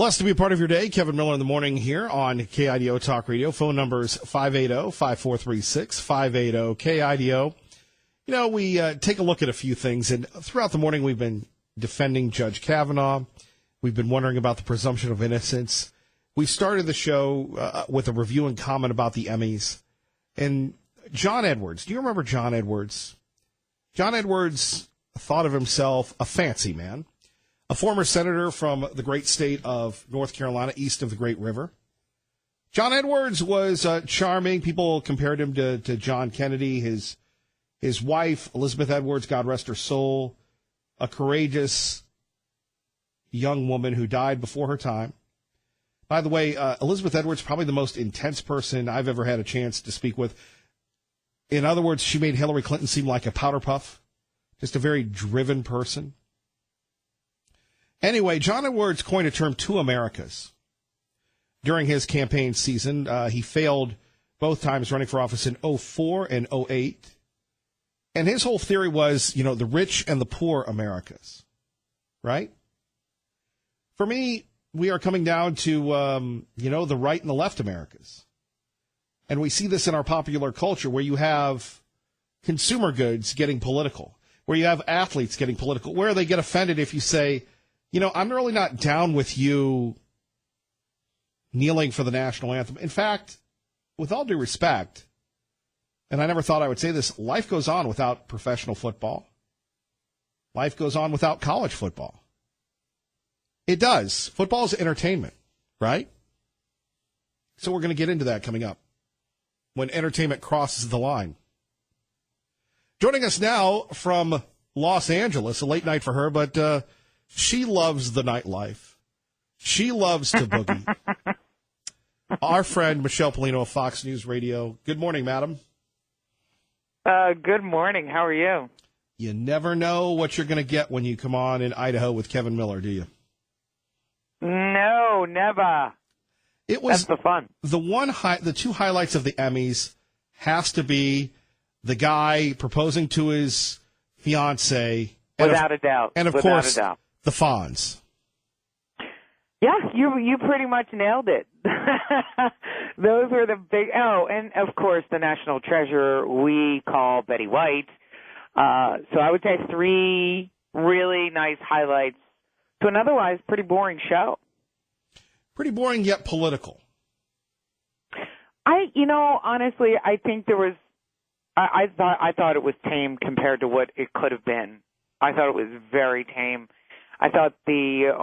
Blessed to be a part of your day. Kevin Miller in the morning here on KIDO Talk Radio. Phone numbers 580-5436, 580-KIDO. You know, we take a look at a few things, and throughout the morning we've been defending Judge Kavanaugh. We've been wondering about the presumption of innocence. We started the show with a review and comment about the Emmys. And John Edwards, do you remember John Edwards? John Edwards thought of himself a fancy man, a former senator from the great state of North Carolina, east of the Great River. John Edwards was charming. People compared him to John Kennedy. His wife, Elizabeth Edwards, God rest her soul, a courageous young woman who died before her time. By the way, Elizabeth Edwards, probably the most intense person I've ever had a chance to speak with. In other words, she made Hillary Clinton seem like a powder puff, just a very driven person. Anyway, John Edwards coined a term, two Americas. During his campaign season, he failed both times running for office in 2004 and 2008. And his whole theory was, you know, the rich and the poor Americas, right? For me, we are coming down to, the right and the left Americas. And we see this in our popular culture where you have consumer goods getting political, where you have athletes getting political, where they get offended if you say, you know, I'm really not down with you kneeling for the national anthem. In fact, with all due respect, and I never thought I would say this, life goes on without professional football. Life goes on without college football. It does. Football is entertainment, right? So we're going to get into that coming up when entertainment crosses the line. Joining us now from Los Angeles, a late night for her, but she loves the nightlife. She loves to boogie. Our friend Michelle Polino of Fox News Radio. Good morning, madam. Good morning. How are you? You never know what you're going to get when you come on in Idaho with Kevin Miller, do you? No, never. That's the fun. The two highlights of the Emmys has to be the guy proposing to his fiancée. Without a doubt. And of course, the Fonz. Yeah, you pretty much nailed it. Those were the big. Oh, and of course, the national treasure we call Betty White. So I would say three really nice highlights to an otherwise pretty boring show. Pretty boring yet political. Honestly, I think there was. I thought it was tame compared to what it could have been. I thought it was very tame. I thought there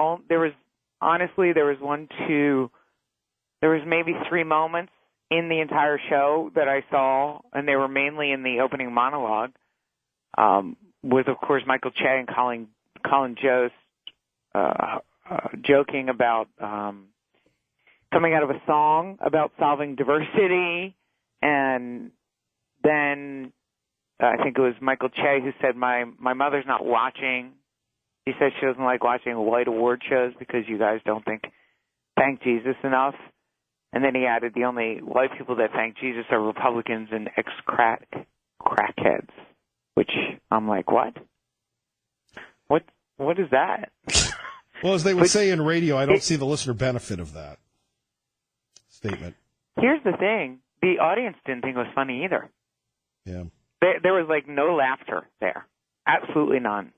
was maybe three moments in the entire show that I saw, and they were mainly in the opening monologue, with, of course, Michael Che and Colin Jost joking about coming out of a song about solving diversity, and then I think it was Michael Che who said, my mother's not watching. He said she doesn't like watching white award shows because you guys don't thank Jesus enough. And then he added, the only white people that thank Jesus are Republicans and ex-crackheads, which I'm like, what? What is that? Well, as they would say in radio, I don't see the listener benefit of that statement. Here's the thing. The audience didn't think it was funny either. Yeah. There was, no laughter there. Absolutely none.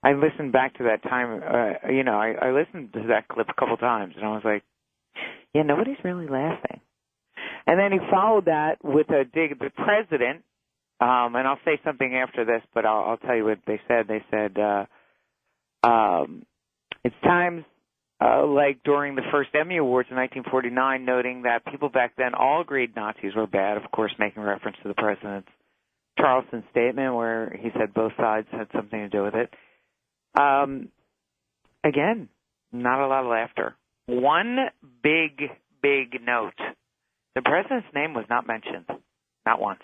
I listened back to that time. I listened to that clip a couple times, and I was like, yeah, nobody's really laughing. And then he followed that with a dig at the president, and I'll say something after this, but I'll tell you what they said. They said, it's times like during the first Emmy Awards in 1949, noting that people back then all agreed Nazis were bad, of course, making reference to the president's Charleston statement where he said both sides had something to do with it. Again, not a lot of laughter. One big note. The president's name was not mentioned. Not once.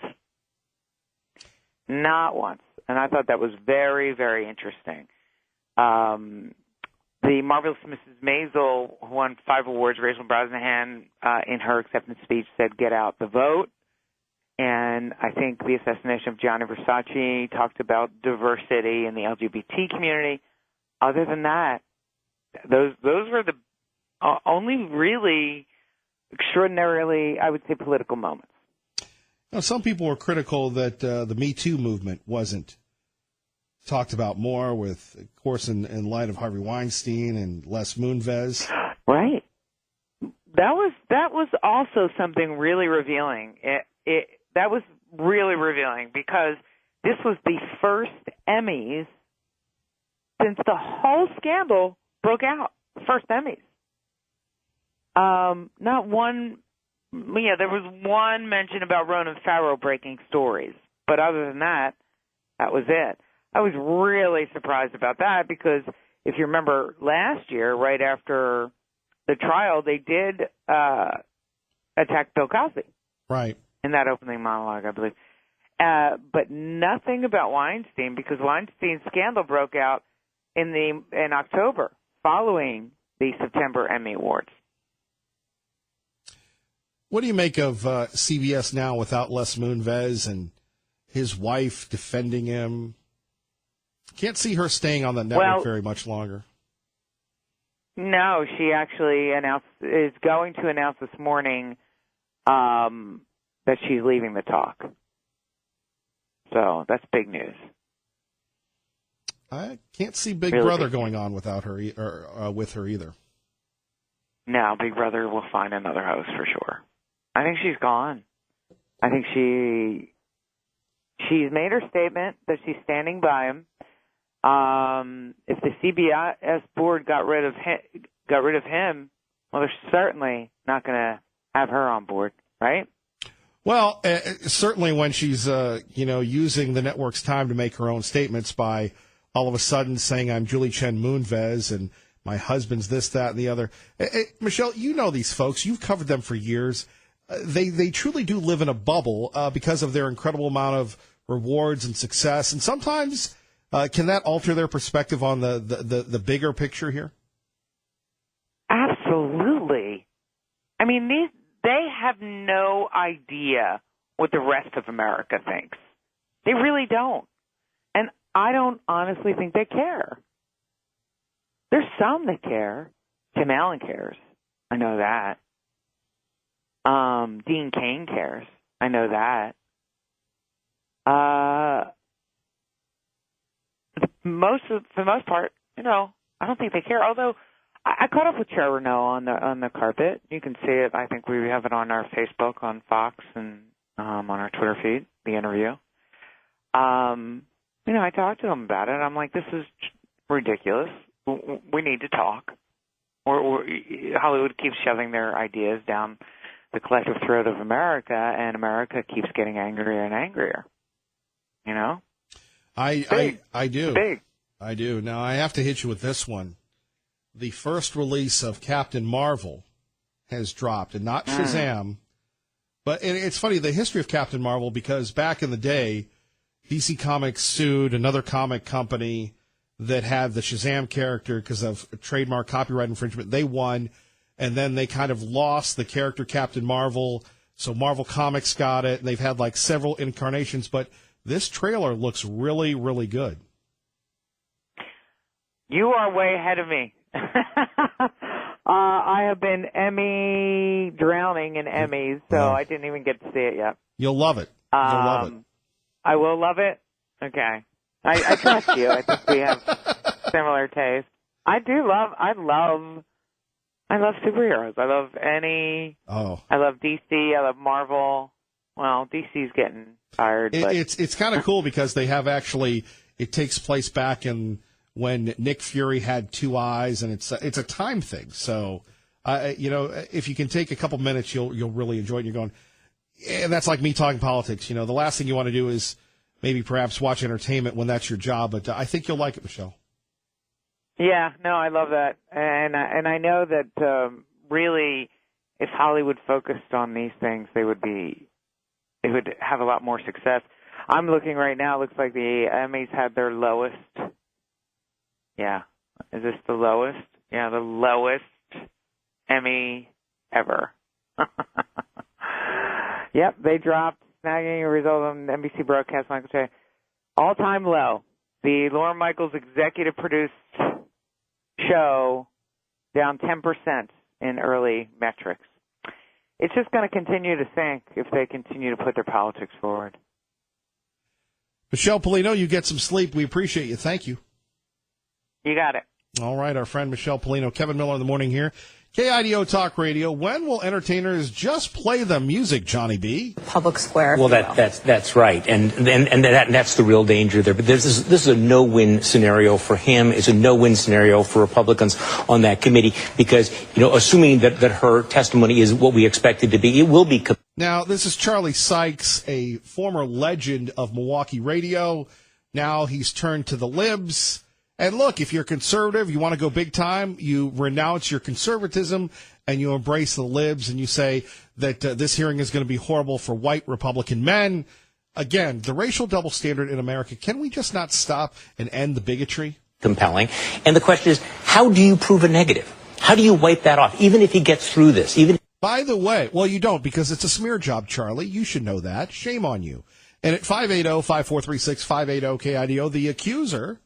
Not once. And I thought that was very, very interesting. The Marvelous Mrs. Maisel, who won 5 awards, Rachel Brosnahan, in her acceptance speech said, get out the vote. And I think the assassination of Gianni Versace talked about diversity in the LGBT community. Other than that, those were the only really extraordinarily, I would say, political moments. Now, some people were critical that the Me Too movement wasn't talked about more, with, of course, in light of Harvey Weinstein and Les Moonves. Right. That was also something really revealing. That was really revealing because this was the first Emmys since the whole scandal broke out. First Emmys. Not one. Yeah, there was one mention about Ronan Farrow breaking stories, but other than that, that was it. I was really surprised about that because if you remember last year, right after the trial, they did attack Bill Cosby. Right. In that opening monologue, I believe. But nothing about Weinstein, because Weinstein's scandal broke out in October following the September Emmy Awards. What do you make of CBS now without Les Moonves and his wife defending him? Can't see her staying on the network very much longer. No, she actually is going to announce this morning that she's leaving the talk. So that's big news. I can't see Big Brother going on without her or with her either. No, Big Brother will find another host for sure. I think she's gone. I think she's made her statement that she's standing by him. If the CBS board got rid of him, well, they're certainly not going to have her on board, right? Well, certainly when she's using the network's time to make her own statements by all of a sudden saying I'm Julie Chen Moonves and my husband's this, that, and the other. Michelle, you know these folks. You've covered them for years. They truly do live in a bubble because of their incredible amount of rewards and success. And sometimes can that alter their perspective on the bigger picture here? Absolutely. I mean, they have no idea what the rest of America thinks. They really don't. And I don't honestly think they care. There's some that care. Tim Allen cares. I know that. Dean Cain cares. I know that. For the most part, I don't think they care. Although I caught up with Trevor Noah on the carpet. You can see it. I think we have it on our Facebook, on Fox, and on our Twitter feed. The interview. I talked to him about it. I'm like, this is ridiculous. We need to talk. Or Hollywood keeps shoving their ideas down the collective throat of America, and America keeps getting angrier and angrier. I do. Big. I do. Now, I have to hit you with this one. The first release of Captain Marvel has dropped, and not Shazam. But it's funny, the history of Captain Marvel, because back in the day, DC Comics sued another comic company that had the Shazam character because of trademark copyright infringement. They won, and then they kind of lost the character Captain Marvel, so Marvel Comics got it, and they've had like several incarnations, but this trailer looks really, really good. You are way ahead of me. I have been Emmy drowning in Emmys, so I didn't even get to see it yet. You'll love it. You'll love it. I will love it? Okay. I trust you. I think we have similar taste. I love superheroes. I love I love DC. I love Marvel. Well, DC's getting tired. It's kind of cool because they have it takes place back in when Nick Fury had two eyes, and it's a time thing. So, if you can take a couple minutes, you'll really enjoy it. And you're going, and that's like me talking politics. The last thing you want to do is maybe perhaps watch entertainment when that's your job. But I think you'll like it, Michelle. Yeah, no, I love that, and I know that really, if Hollywood focused on these things, they would have a lot more success. I'm looking right now. It looks like the Emmys had their lowest. Yeah, is this the lowest? Yeah, the lowest Emmy ever. Yep, they dropped, snagging a result on NBC broadcast. Michael Che, all-time low. The Lorne Michaels executive produced show down 10% in early metrics. It's just going to continue to sink if they continue to put their politics forward. Michelle Polino, you get some sleep. We appreciate you. Thank you. You got it. All right, our friend Michelle Polino, Kevin Miller in the morning here. KIDO Talk Radio. When will entertainers just play the music, Johnny B? Public square. Well, that's right, and that's the real danger there. But this is a no-win scenario for him. It's a no-win scenario for Republicans on that committee because assuming that her testimony is what we expect it to be, it will be. Now, this is Charlie Sykes, a former legend of Milwaukee radio. Now he's turned to the libs. And look, if you're conservative, you want to go big time, you renounce your conservatism and you embrace the libs and you say that this hearing is going to be horrible for white Republican men. Again, the racial double standard in America, can we just not stop and end the bigotry? Compelling. And the question is, how do you prove a negative? How do you wipe that off, even if he gets through this? By the way, well, you don't because it's a smear job, Charlie. You should know that. Shame on you. And at 580-5436, 580-KIDO, the accuser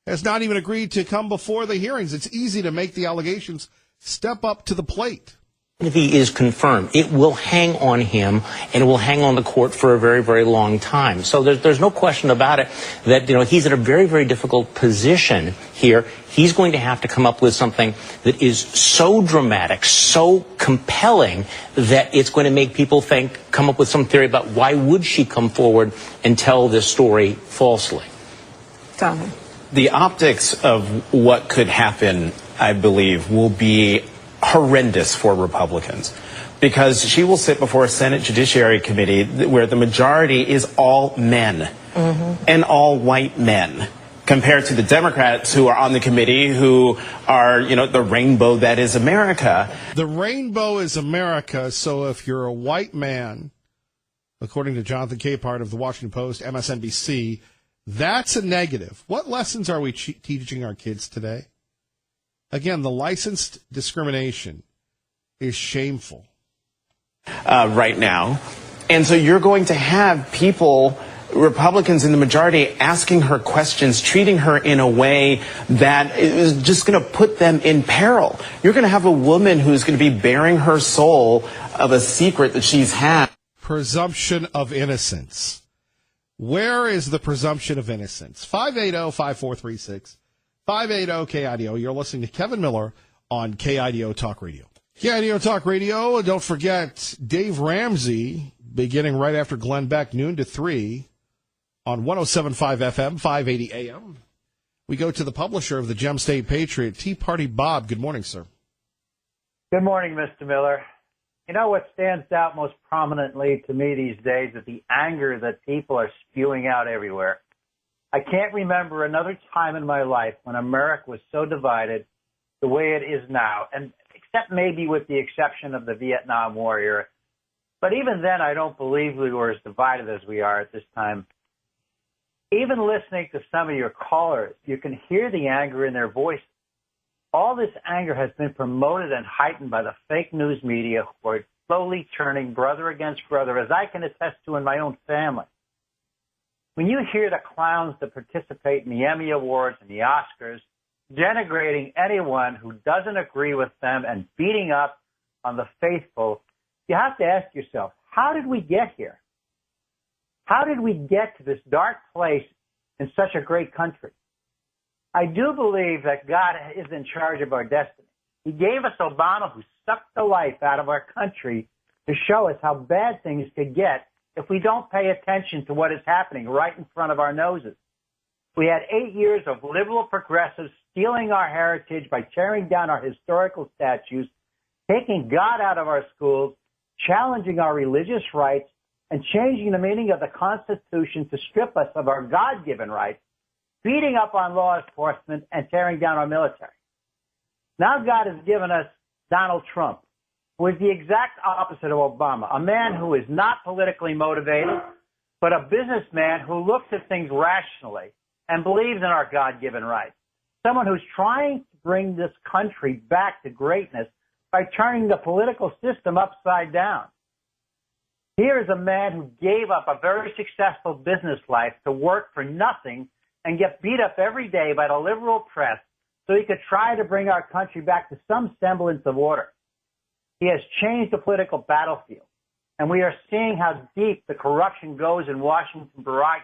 has not even agreed to come before the hearings. It's easy to make the allegations step up to the plate. If he is confirmed, it will hang on him and it will hang on the court for a very, very long time. So there's no question about it that, he's in a very, very difficult position here. He's going to have to come up with something that is so dramatic, so compelling that it's going to make people come up with some theory about why would she come forward and tell this story falsely. Jonathan. The optics of what could happen, I believe, will be horrendous for Republicans because she will sit before a Senate Judiciary Committee where the majority is all men and all white men compared to the Democrats who are on the committee who are, the rainbow that is America. The rainbow is America, so if you're a white man, according to Jonathan Capehart of the Washington Post, MSNBC, that's a negative. What lessons are we teaching our kids today? Again, the licensed discrimination is shameful. Right now. And so you're going to have people, Republicans in the majority, asking her questions, treating her in a way that is just going to put them in peril. You're going to have a woman who's going to be bearing her soul of a secret that she's had. Presumption of innocence. Where is the presumption of innocence? 580-5436, 580-KIDO. You're listening to Kevin Miller on KIDO Talk Radio. KIDO Talk Radio. Don't forget, Dave Ramsey, beginning right after Glenn Beck, noon to 3, on 107.5 FM, 580 AM. We go to the publisher of the Gem State Patriot, Tea Party Bob. Good morning, sir. Good morning, Mr. Miller. What stands out most prominently to me these days is the anger that people are spewing out everywhere. I can't remember another time in my life when America was so divided the way it is now, and except maybe with the exception of the Vietnam War era. But even then, I don't believe we were as divided as we are at this time. Even listening to some of your callers, you can hear the anger in their voice. All this anger has been promoted and heightened by the fake news media who are slowly turning brother against brother, as I can attest to in my own family. When you hear the clowns that participate in the Emmy Awards and the Oscars denigrating anyone who doesn't agree with them and beating up on the faithful, you have to ask yourself, how did we get here? How did we get to this dark place in such a great country? I do believe that God is in charge of our destiny. He gave us Obama, who sucked the life out of our country to show us how bad things could get if we don't pay attention to what is happening right in front of our noses. We had 8 years of liberal progressives stealing our heritage by tearing down our historical statues, taking God out of our schools, challenging our religious rights, and changing the meaning of the Constitution to strip us of our God-given rights, beating up on law enforcement, and tearing down our military. Now God has given us Donald Trump, who is the exact opposite of Obama, a man who is not politically motivated, but a businessman who looks at things rationally and believes in our God-given rights. Someone who's trying to bring this country back to greatness by turning the political system upside down. Here is a man who gave up a very successful business life to work for nothing and get beat up every day by the liberal press so he could try to bring our country back to some semblance of order. He has changed the political battlefield, and we are seeing how deep the corruption goes in Washington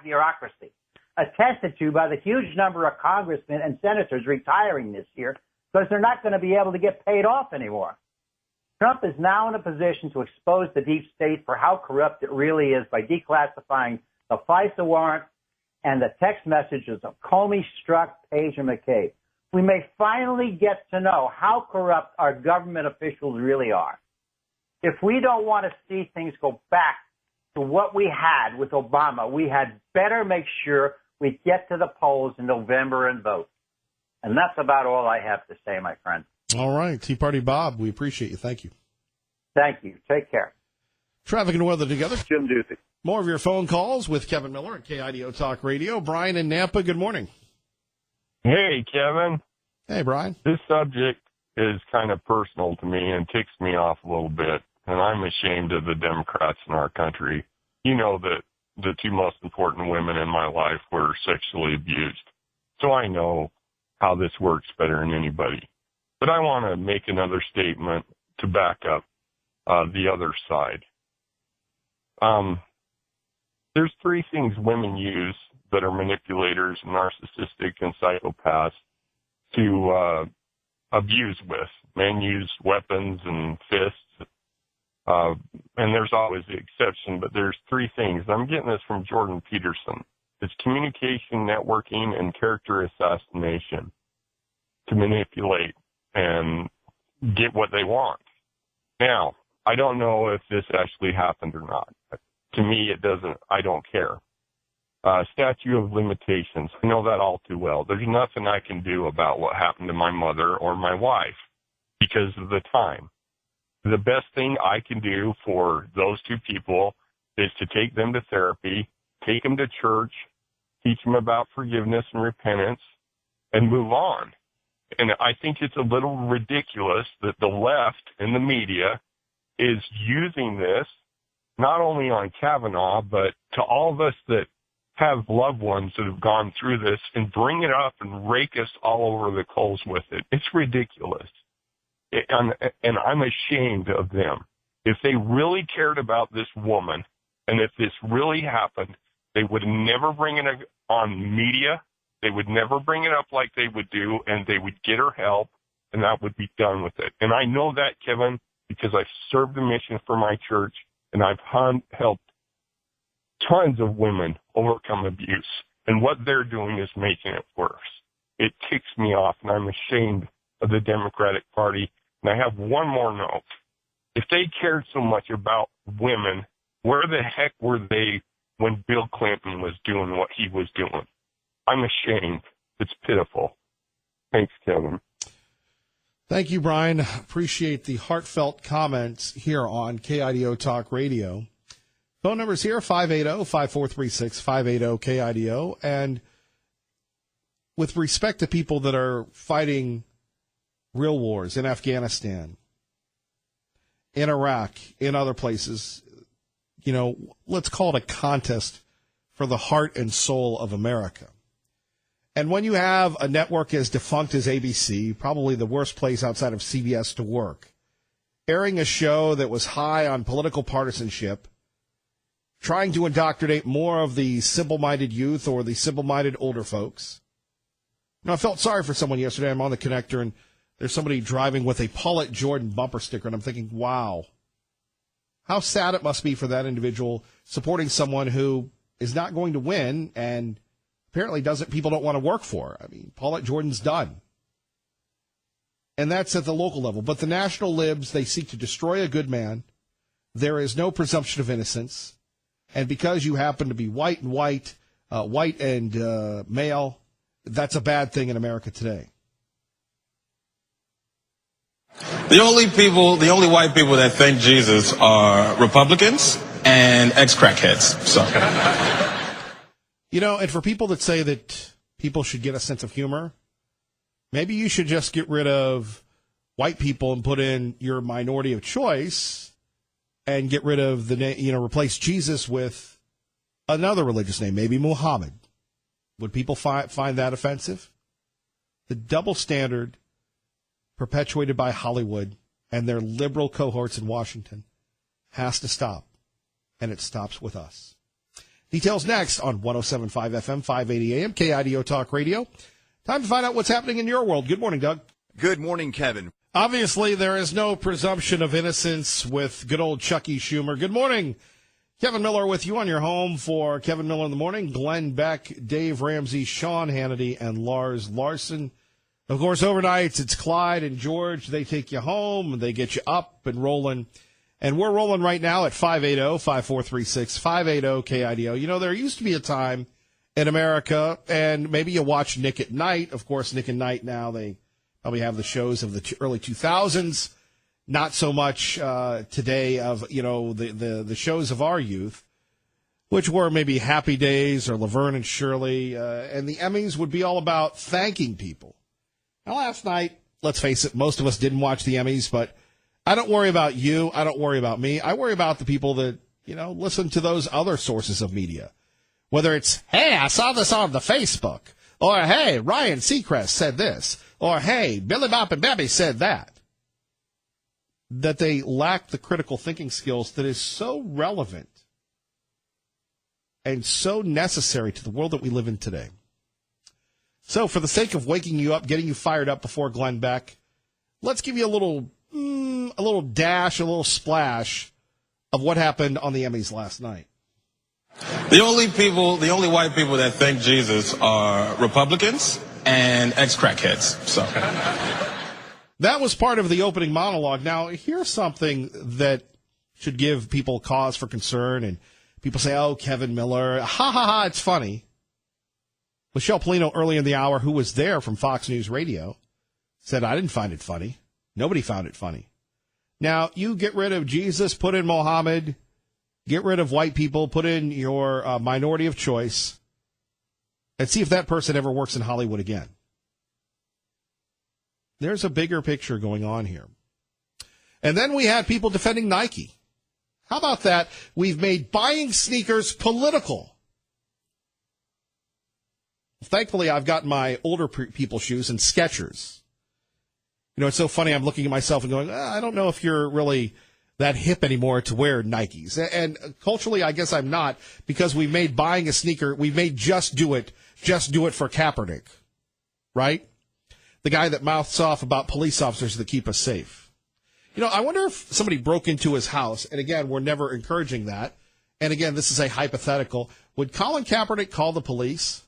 bureaucracy, attested to by the huge number of congressmen and senators retiring this year because they're not going to be able to get paid off anymore. Trump is now in a position to expose the deep state for how corrupt it really is by declassifying the FISA warrant and the text messages of Comey, Strzok, Page, and McCabe. We may finally get to know how corrupt our government officials really are. If we don't want to see things go back to what we had with Obama, we had better make sure we get to the polls in November and vote. And that's about all I have to say, my friend. All right. Tea Party Bob, we appreciate you. Thank you. Thank you. Take care. Traffic and weather together. Jim Duthie. More of your phone calls with Kevin Miller at KIDO Talk Radio. Brian in Nampa, good morning. Hey, Kevin. Hey, Brian. This subject is kind of personal to me and ticks me off a little bit, and I'm ashamed of the Democrats in our country. You know that the two most important women in my life were sexually abused, so I know how this works better than anybody. But I want to make another statement to back up the other side. There's three things women use that are manipulators, narcissistic, and psychopaths to abuse with. Men use weapons and fists, and there's always the exception, but there's three things. I'm getting this from Jordan Peterson. It's communication, networking, and character assassination to manipulate and get what they want. Now, I don't know if this actually happened or not. To me, it doesn't. I don't care. Statute of limitations. I know that all too well. There's nothing I can do about what happened to my mother or my wife because of the time. The best thing I can do for those two people is to take them to therapy, take them to church, teach them about forgiveness and repentance, and move on. And I think it's a little ridiculous that the left and the media is using this not only on Kavanaugh, but to all of us that have loved ones that have gone through this and bring it up and rake us all over the coals with it. It's ridiculous. And I'm ashamed of them. If they really cared about this woman and if this really happened, they would never bring it on media. They would never bring it up like they would do, and they would get her help, and that would be done with it. And I know that, Kevin, because I've served the mission for my church, and I've helped tons of women overcome abuse. And what they're doing is making it worse. It ticks me off, and I'm ashamed of the Democratic Party. And I have one more note. If they cared so much about women, where the heck were they when Bill Clinton was doing what he was doing? I'm ashamed. It's pitiful. Thanks, Kevin. Thank you, Brian. Appreciate the heartfelt comments here on KIDO Talk Radio. Phone numbers here, 580-5436, 580-KIDO. And with respect to people that are fighting real wars in Afghanistan, in Iraq, in other places, you know, let's call it a contest for the heart and soul of America. And when you have a network as defunct as ABC, probably the worst place outside of CBS to work, airing a show that was high on political partisanship, trying to indoctrinate more of the simple-minded youth or the simple-minded older folks. You know, I felt sorry for someone yesterday. I'm on the connector, and there's somebody driving with a Paulette Jordan bumper sticker, and I'm thinking, wow, how sad it must be for that individual supporting someone who is not going to win and apparently people don't want to work for. I mean, Paulette Jordan's done. And that's at the local level. But the national libs, they seek to destroy a good man. There is no presumption of innocence. And because you happen to be white and male, that's a bad thing in America today. The only white people that thank Jesus are Republicans and ex-crackheads. So, you know, and for people that say that people should get a sense of humor, maybe you should just get rid of white people and put in your minority of choice and get rid of replace Jesus with another religious name, maybe Muhammad. Would people find that offensive? The double standard perpetuated by Hollywood and their liberal cohorts in Washington has to stop, and it stops with us. Details next on 107.5 FM, 580 AM, KIDO Talk Radio. Time to find out what's happening in your world. Good morning, Doug. Good morning, Kevin. Obviously, there is no presumption of innocence with good old Chucky Schumer. Good morning. Kevin Miller with you on your home for Kevin Miller in the Morning. Glenn Beck, Dave Ramsey, Sean Hannity, and Lars Larson. Of course, overnight, it's Clyde and George. They take you home, and they get you up and rolling. And we're rolling right now at 580-5436, 580-KIDO. You know, there used to be a time in America, and maybe you watch Nick at Night. Of course, Nick at Night now, they probably have the shows of the early 2000s. Not so much today of, you know, the shows of our youth, which were maybe Happy Days or Laverne and Shirley. And the Emmys would be all about thanking people. Now, last night, let's face it, most of us didn't watch the Emmys, but I don't worry about you. I don't worry about me. I worry about the people that, you know, listen to those other sources of media. Whether it's, hey, I saw this on the Facebook, or hey, Ryan Seacrest said this, or hey, Billy Bob and Bebby said that. That they lack the critical thinking skills that is so relevant and so necessary to the world that we live in today. So for the sake of waking you up, getting you fired up before Glenn Beck, let's give you a little dash, a little splash of what happened on the Emmys last night. The only white people that thank Jesus are Republicans and ex-crackheads. So that was part of the opening monologue. Now, here's something that should give people cause for concern, and people say, oh, Kevin Miller, ha, ha, ha, it's funny. Michelle Polino, early in the hour, who was there from Fox News Radio, said, I didn't find it funny. Nobody found it funny. Now, you get rid of Jesus, put in Mohammed, get rid of white people, put in your minority of choice, and see if that person ever works in Hollywood again. There's a bigger picture going on here. And then we had people defending Nike. How about that? We've made buying sneakers political. Thankfully, I've got my older people shoes and Skechers. You know, it's so funny. I'm looking at myself and going, I don't know if you're really that hip anymore to wear Nikes. And culturally, I guess I'm not, because we made buying a sneaker, we made just do it for Kaepernick, right? The guy that mouths off about police officers that keep us safe. You know, I wonder if somebody broke into his house, and again, we're never encouraging that. And again, this is a hypothetical. Would Colin Kaepernick call the police?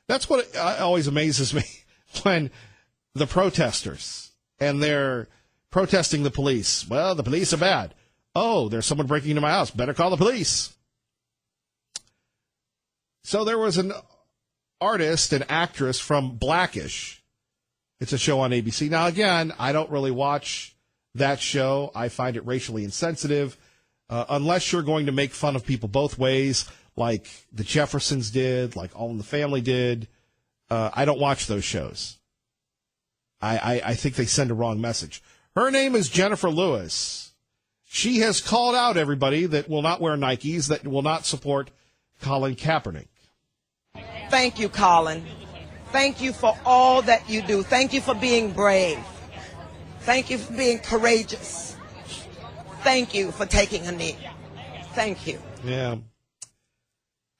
That's what always amazes me when the protesters, and they're protesting the police. Well, the police are bad. Oh, there's someone breaking into my house. Better call the police. So there was an artist, an actress from Blackish. It's a show on ABC. Now, again, I don't really watch that show. I find it racially insensitive. Unless you're going to make fun of people both ways, like the Jeffersons did, like All in the Family did, I don't watch those shows. I think they send a wrong message. Her name is Jennifer Lewis. She has called out everybody that will not wear Nikes, that will not support Colin Kaepernick. Thank you, Colin. Thank you for all that you do. Thank you for being brave. Thank you for being courageous. Thank you for taking a knee. Thank you. Yeah.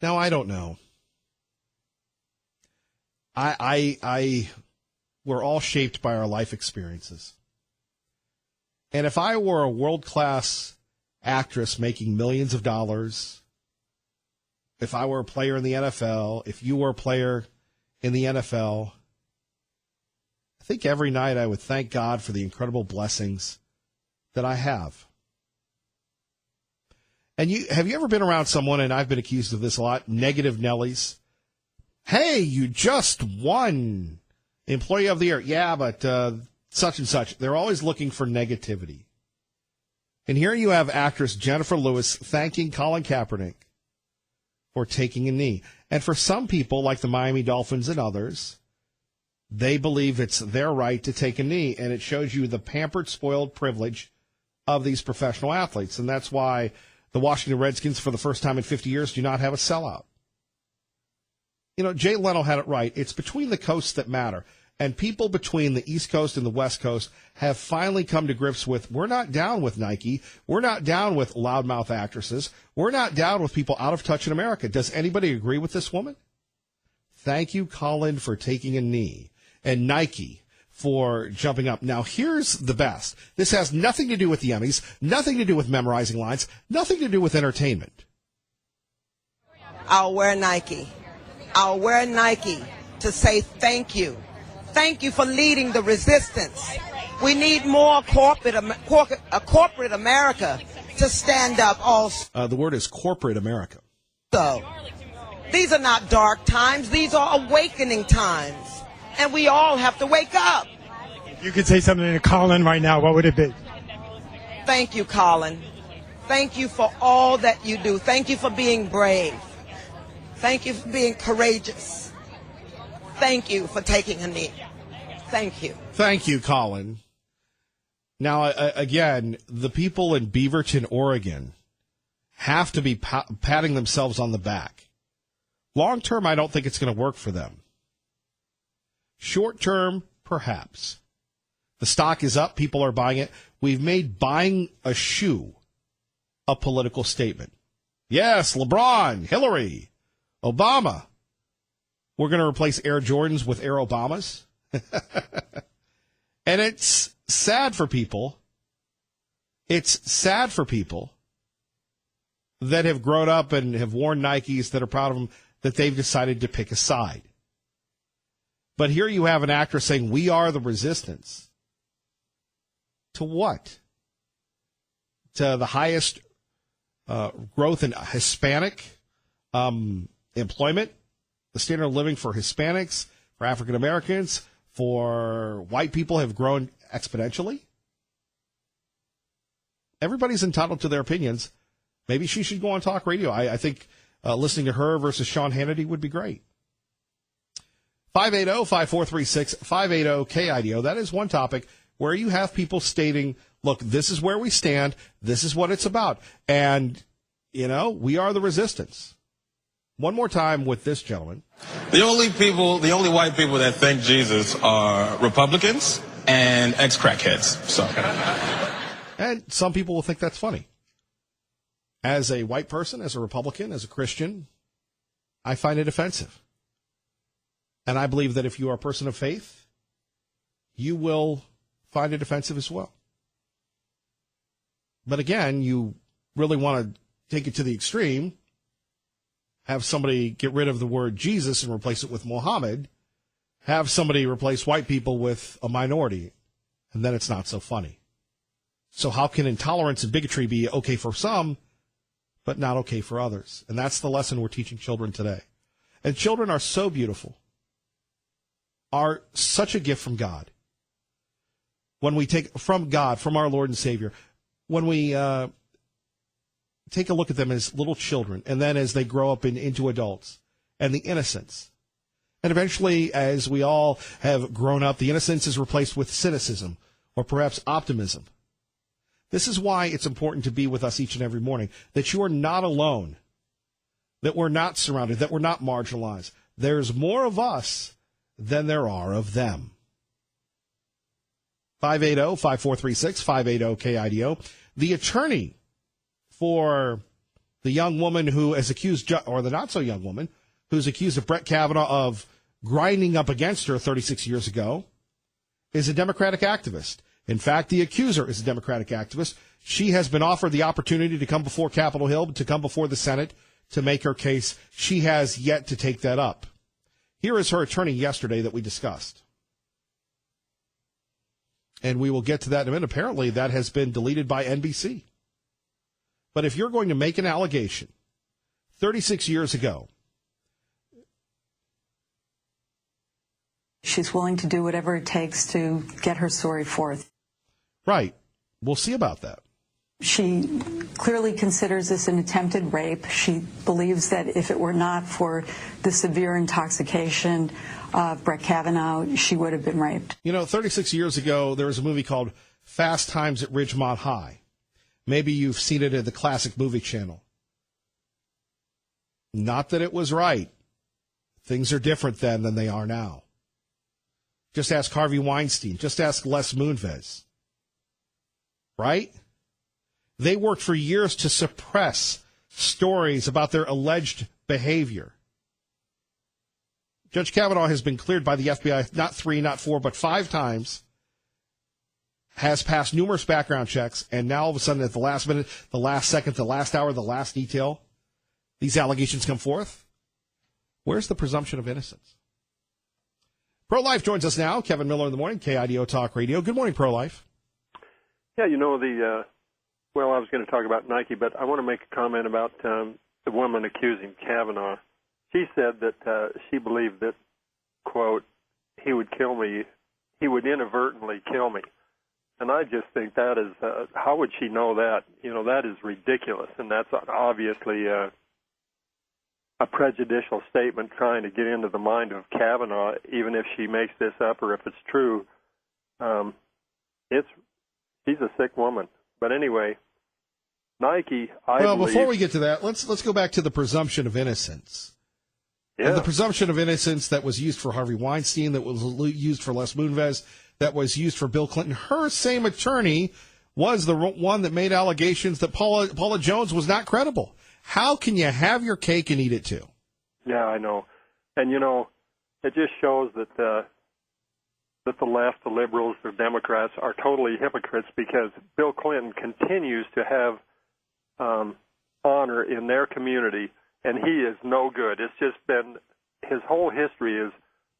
Now, I don't know. We're all shaped by our life experiences. And if I were a world-class actress making millions of dollars, if I were a player in the NFL, if you were a player in the NFL, I think every night I would thank God for the incredible blessings that I have. And have you ever been around someone, and I've been accused of this a lot, negative Nellies? Hey, you just won Employee of the Year. Yeah, but such and such. They're always looking for negativity. And here you have actress Jennifer Lewis thanking Colin Kaepernick for taking a knee. And for some people, like the Miami Dolphins and others, they believe it's their right to take a knee. And it shows you the pampered, spoiled privilege of these professional athletes. And that's why the Washington Redskins, for the first time in 50 years, do not have a sellout. Jay Leno had it right. It's between the coasts that matter. And people between the East Coast and the West Coast have finally come to grips with, we're not down with Nike. We're not down with loudmouth actresses. We're not down with people out of touch in America. Does anybody agree with this woman? Thank you, Colin, for taking a knee. And Nike for jumping up. Now, here's the best. This has nothing to do with the Emmys, nothing to do with memorizing lines, nothing to do with entertainment. I'll wear Nike. I'll wear Nike to say thank you. Thank you for leading the resistance. We need more corporate America to stand up also. The word is corporate America. These are not dark times. These are awakening times. And we all have to wake up. If you could say something to Colin right now, what would it be? Thank you, Colin. Thank you for all that you do. Thank you for being brave. Thank you for being courageous. Thank you for taking a knee. Thank you. Thank you, Colin. Now, again, the people in Beaverton, Oregon, have to be patting themselves on the back. Long term, I don't think it's going to work for them. Short term, perhaps. The stock is up. People are buying it. We've made buying a shoe a political statement. Yes, LeBron, Hillary, Obama. We're going to replace Air Jordans with Air Obamas. And it's sad for people. It's sad for people that have grown up and have worn Nikes, that are proud of them, that they've decided to pick a side. But here you have an actress saying, we are the resistance. To what? To the highest growth in Hispanic employment, the standard of living for Hispanics, for African Americans, for white people have grown exponentially. Everybody's entitled to their opinions. Maybe she should go on talk radio. I think listening to her versus Sean Hannity would be great. 580-5436, 580-KIDO. That is one topic where you have people stating, look, this is where we stand. This is what it's about. And, we are the resistance. One more time with this gentleman. The only white people that thank Jesus are Republicans and ex-crackheads. So. And some people will think that's funny. As a white person, as a Republican, as a Christian, I find it offensive. And I believe that if you are a person of faith, you will find it offensive as well. But again, you really want to take it to the extreme, have somebody get rid of the word Jesus and replace it with Muhammad, have somebody replace white people with a minority, and then it's not so funny. So how can intolerance and bigotry be okay for some, but not okay for others? And that's the lesson we're teaching children today. And children are so beautiful, are such a gift from God. When we take from God, from our Lord and Savior, when we take a look at them as little children, and then as they grow up into adults, and the innocence. And eventually, as we all have grown up, the innocence is replaced with cynicism, or perhaps optimism. This is why it's important to be with us each and every morning, that you are not alone, that we're not surrounded, that we're not marginalized. There's more of us than there are of them. 580-5436, 580-KIDO. The attorney for the young woman who is accused, or the not-so-young woman, who's accused of Brett Kavanaugh of grinding up against her 36 years ago, is a Democratic activist. In fact, the accuser is a Democratic activist. She has been offered the opportunity to come before Capitol Hill, to come before the Senate, to make her case. She has yet to take that up. Here is her attorney yesterday that we discussed. And we will get to that in a minute. Apparently, that has been deleted by NBC. But if you're going to make an allegation 36 years ago, she's willing to do whatever it takes to get her story forth. Right. We'll see about that. She clearly considers this an attempted rape. She believes that if it were not for the severe intoxication of Brett Kavanaugh, she would have been raped. 36 years ago, there was a movie called Fast Times at Ridgemont High. Maybe you've seen it at the Classic Movie Channel. Not that it was right. Things are different then than they are now. Just ask Harvey Weinstein. Just ask Les Moonves. Right? They worked for years to suppress stories about their alleged behavior. Judge Kavanaugh has been cleared by the FBI not 3, not 4, but 5 times, has passed numerous background checks, and now all of a sudden at the last minute, the last second, the last hour, the last detail, these allegations come forth. Where's the presumption of innocence? Pro-Life joins us now. Kevin Miller in the morning, KIDO Talk Radio. Good morning, Pro-Life. Yeah, you know, well, I was going to talk about Nike, but I want to make a comment about the woman accusing Kavanaugh. She said that she believed that, quote, he would kill me, he would inadvertently kill me. And I just think that is, how would she know that? You know, that is ridiculous, and that's obviously a prejudicial statement trying to get into the mind of Kavanaugh, even if she makes this up or if it's true. She's a sick woman. But anyway, Nike, I believe... before we get to that, let's go back to the presumption of innocence. Yeah. And the presumption of innocence that was used for Harvey Weinstein, that was used for Les Moonves, that was used for Bill Clinton. Her same attorney was the one that made allegations that Paula Jones was not credible. How can you have your cake and eat it too? Yeah, I know. And, you know, it just shows that the left, the liberals, the Democrats are totally hypocrites, because Bill Clinton continues to have honor in their community, and he is no good. It's just been, his whole history is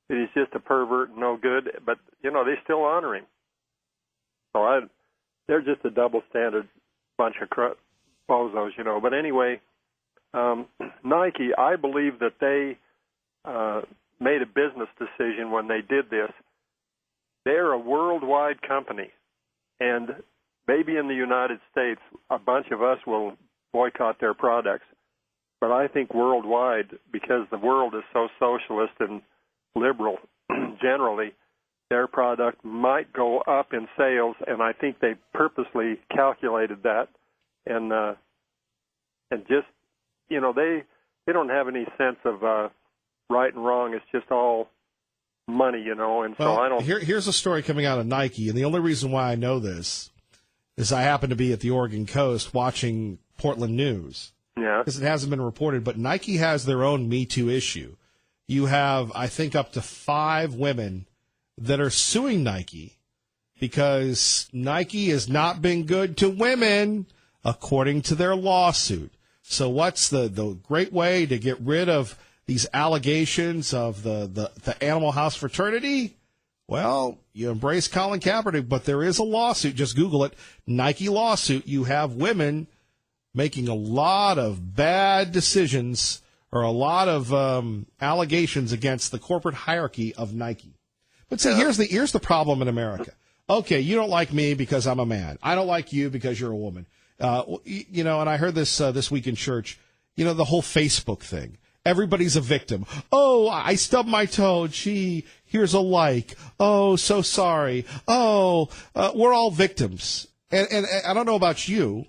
that he's just a pervert and no good, but, you know, they still honor him. So they're just a double standard bunch of bozos, you know. But anyway, Nike, I believe that they made a business decision when they did this. They're a worldwide company, and maybe in the United States a bunch of us will boycott their products, but I think worldwide, because the world is so socialist and liberal generally, their product might go up in sales, and I think they purposely calculated that, and just, you know, they don't have any sense of right and wrong. It's just all money, you know, and so I don't... Here's a story coming out of Nike, and the only reason why I know this is I happen to be at the Oregon coast watching Portland News. Yeah. Because it hasn't been reported, but Nike has their own Me Too issue. You have, I think, up to 5 women that are suing Nike because Nike has not been good to women, according to their lawsuit. So what's the great way to get rid of these allegations of the Animal House fraternity? Well, you embrace Colin Kaepernick, but there is a lawsuit. Just Google it. Nike lawsuit. You have women making a lot of bad decisions or a lot of allegations against the corporate hierarchy of Nike. But see, here's the problem in America. Okay, you don't like me because I'm a man. I don't like you because you're a woman. You know, and I heard this this week in church, you know, the whole Facebook thing. Everybody's a victim. Oh, I stubbed my toe. Gee, here's a like. Oh, so sorry. Oh, we're all victims. And I don't know about you,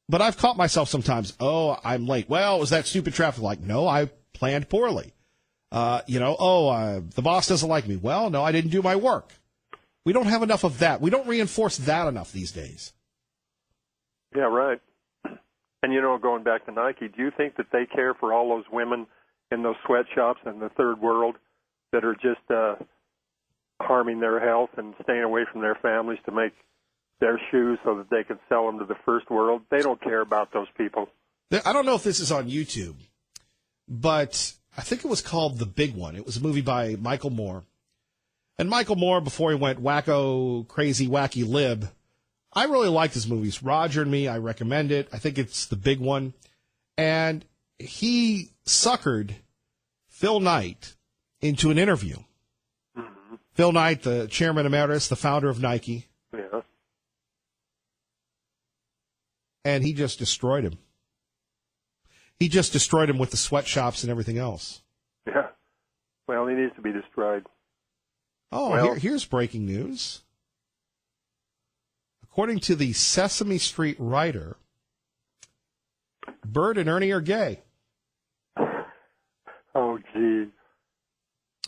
but I've caught myself sometimes. Oh, I'm late. Well, it was that stupid traffic light. No, I planned poorly. You know, the boss doesn't like me. Well, no, I didn't do my work. We don't have enough of that. We don't reinforce that enough these days. Yeah, right. And, you know, going back to Nike, do you think that they care for all those women in those sweatshops in the third world that are just harming their health and staying away from their families to make their shoes so that they can sell them to the first world? They don't care about those people. I don't know if this is on YouTube, but I think it was called The Big One. It was a movie by Michael Moore. And Michael Moore, before he went wacko, crazy, wacky lib, I really liked his movies. Roger and Me, I recommend it. I think it's The Big One. And he suckered Phil Knight into an interview. Mm-hmm. Phil Knight, the chairman emeritus, the founder of Nike. Yeah. And he just destroyed him. He just destroyed him with the sweatshops and everything else. Yeah. Well, he needs to be destroyed. Oh, well, here's breaking news. According to the Sesame Street writer, Bert and Ernie are gay. Oh, gee.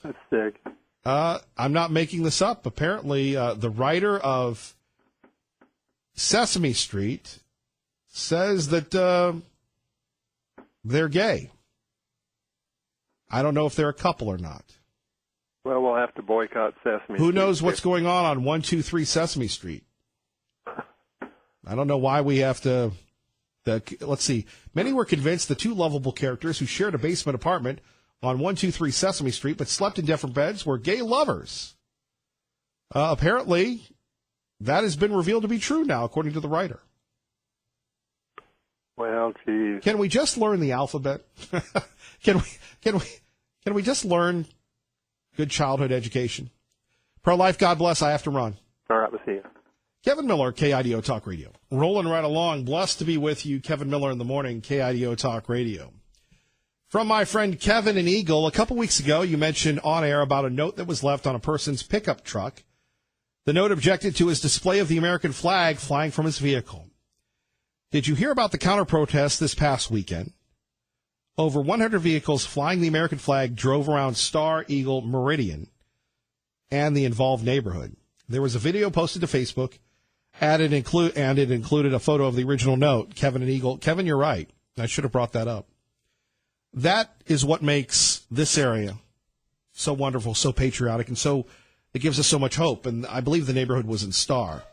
That's sick. I'm not making this up. Apparently, the writer of Sesame Street says that they're gay. I don't know if they're a couple or not. Well, we'll have to boycott Sesame Who Street. knows what's going on 123 Sesame Street? I don't know why we have to. Let's see. Many were convinced the two lovable characters who shared a basement apartment on 123 Sesame Street but slept in different beds were gay lovers. Apparently, that has been revealed to be true now, according to the writer. Well, geez. Can we just learn the alphabet? Can we just learn good childhood education? Pro-life, God bless, I have to run. All right, we'll see you. Kevin Miller, KIDO Talk Radio. Rolling right along. Blessed to be with you, Kevin Miller in the morning, KIDO Talk Radio. From my friend Kevin in Eagle, a couple weeks ago, you mentioned on air about a note that was left on a person's pickup truck. The note objected to his display of the American flag flying from his vehicle. Did you hear about the counter-protest this past weekend? Over 100 vehicles flying the American flag drove around Star Eagle Meridian and the involved neighborhood. There was a video posted to Facebook, and it included a photo of the original note, Kevin and Eagle. Kevin, you're right. I should have brought that up. That is what makes this area so wonderful, so patriotic, and so it gives us so much hope. And I believe the neighborhood was in Star.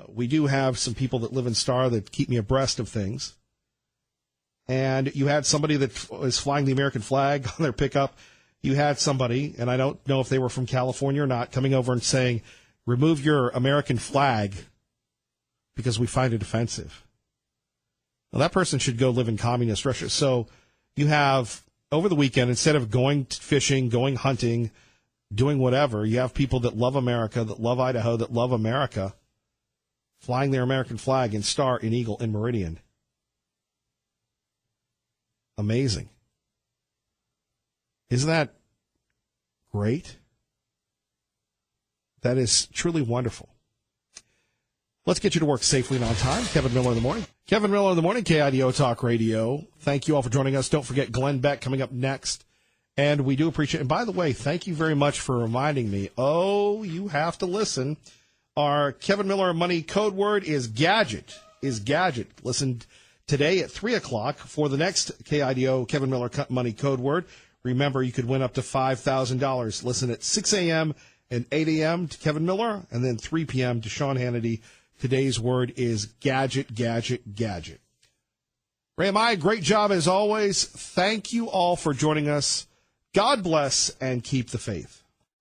We do have some people that live in Star that keep me abreast of things. And you had somebody that was flying the American flag on their pickup. You had somebody, and I don't know if they were from California or not, coming over and saying, remove your American flag because we find it offensive. Well, that person should go live in communist Russia. So you have, over the weekend, instead of going fishing, going hunting, doing whatever, you have people that love America, that love Idaho, that love America, flying their American flag in Star, in Eagle, in Meridian. Amazing. Isn't that great? That is truly wonderful. Let's get you to work safely and on time. Kevin Miller in the morning. Kevin Miller in the morning, KIDO Talk Radio. Thank you all for joining us. Don't forget Glenn Beck coming up next. And we do appreciate it. And by the way, thank you very much for reminding me. Oh, you have to listen. Our Kevin Miller Money code word is gadget. Listen today at 3 o'clock for the next KIDO Kevin Miller Money code word. Remember, you could win up to $5,000. Listen at 6 a.m. and 8 a.m. to Kevin Miller, and then 3 p.m. to Sean Hannity. Today's word is gadget. Ray and I, great job as always. Thank you all for joining us. God bless and keep the faith.